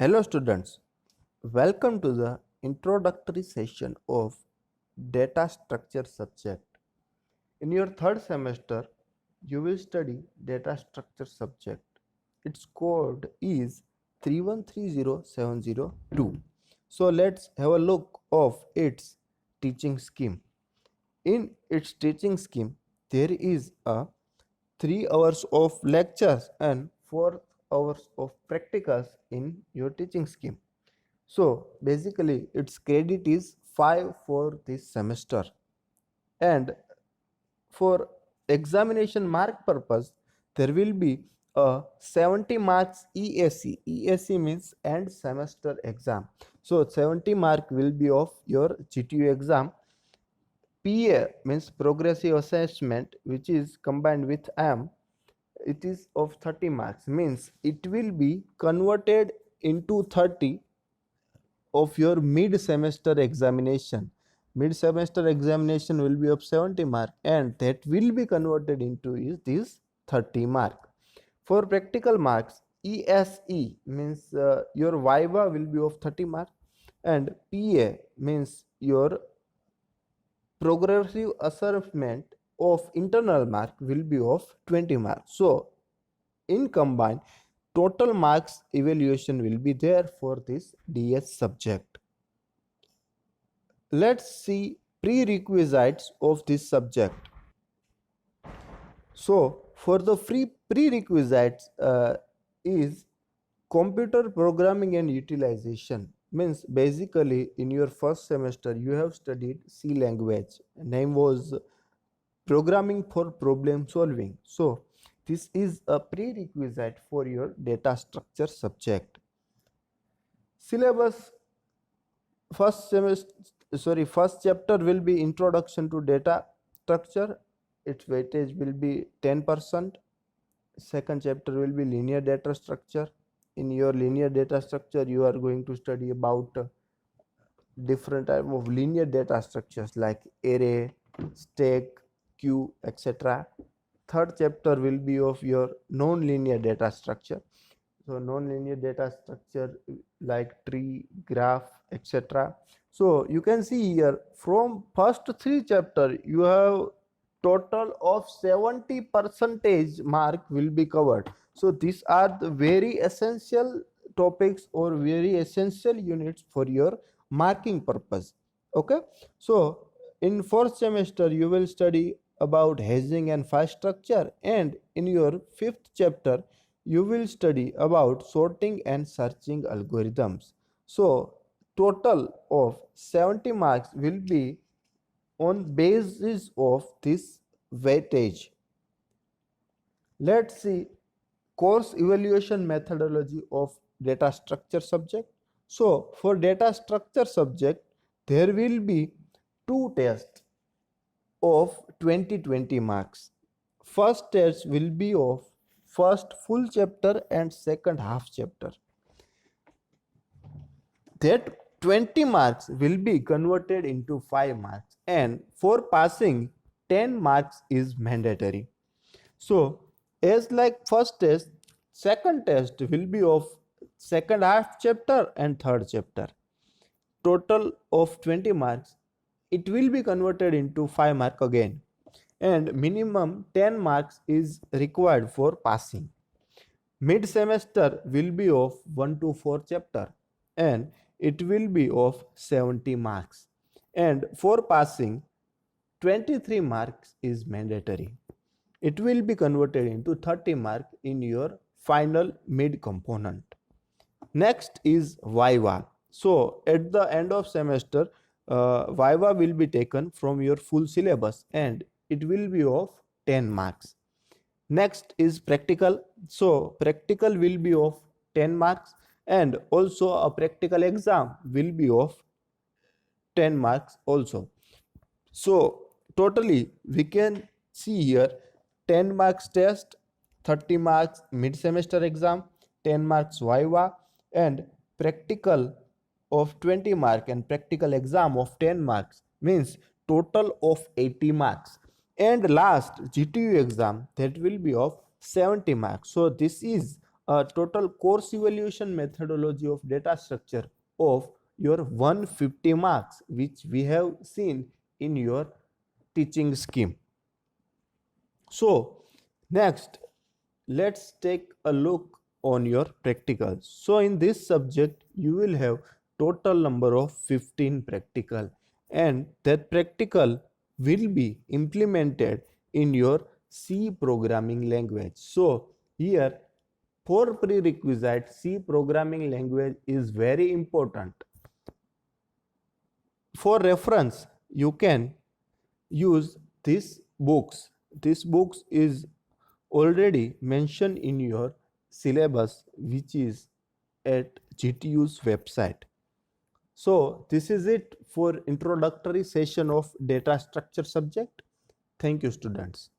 Hello students, welcome to the introductory session of data structure subject. In your third semester, you will study data structure subject. Its code is 3130702. So let's have a look of its teaching scheme. In its teaching scheme, there is a 3 hours of lectures and 4 hours of practicals in your teaching scheme. So basically its credit is 5 for this semester, and for examination mark purpose there will be a 70 marks ESE. ESE means end semester exam. So 70 mark will be of your GTU exam. PA means progressive assessment, which is combined with AM. It is of 30 marks, means it will be converted into 30 of your mid semester examination. Mid semester examination will be of 70 mark, and that will be converted into is this 30 mark. For practical marks, ESE means your viva will be of 30 mark, and PA means your progressive assessment of internal mark will be of 20 marks. So in combined, total marks evaluation will be there for this DS subject. Let's see prerequisites of this subject. So for the free prerequisites is computer programming and utilization. Means basically in your first semester you have studied C language. Name was programming for problem solving. So this is a prerequisite for your data structure subject. Syllabus first chapter will be introduction to data structure. Its weightage will be 10%. Second chapter will be linear data structure. In your linear data structure you are going to study about different type of linear data structures like array, stack, queue, etc. Third chapter will be of your non-linear data structure. So non-linear data structure like tree, graph, etc. So you can see here from first 3 chapter you have total of 70 percentage mark will be covered. So these are the very essential topics or very essential units for your marking purpose. Okay, so in fourth semester you will study about hazing and file structure, and in your fifth chapter you will study about sorting and searching algorithms. So total of 70 marks will be on basis of this weightage. Let's see course evaluation methodology of data structure subject. So for data structure subject there will be two tests of 20 marks. First test will be of first full chapter and second half chapter. That 20 marks will be converted into 5 marks, and for passing 10 marks is mandatory. So as like first test, second test will be of second half chapter and third chapter. Total of 20 marks, it will be converted into 5 mark again, and minimum 10 marks is required for passing. Mid semester will be of 1 to 4 chapter, and it will be of 70 marks, and for passing 23 marks is mandatory. It will be converted into 30 mark in your final mid component. Next is viva. So at the end of semester viva will be taken from your full syllabus, and it will be of 10 marks. Next is practical. So practical will be of 10 marks, and also a practical exam will be of 10 marks also. So totally we can see here 10 marks test, 30 marks mid semester exam, 10 marks viva, and practical of 20 mark and practical exam of 10 marks, means total of 80 marks. And last GTU exam that will be of 70 marks. So this is a total course evaluation methodology of data structure of your 150 marks, which we have seen in your teaching scheme. So next, let's take a look on your practicals. So in this subject you will have total number of 15 practical, and that practical will be implemented in your C programming language. So here, for prerequisite, C programming language is very important. For reference, you can use this books is already mentioned in your syllabus, which is at GTU's website. So this is it for introductory session of data structure subject. Thank you, students.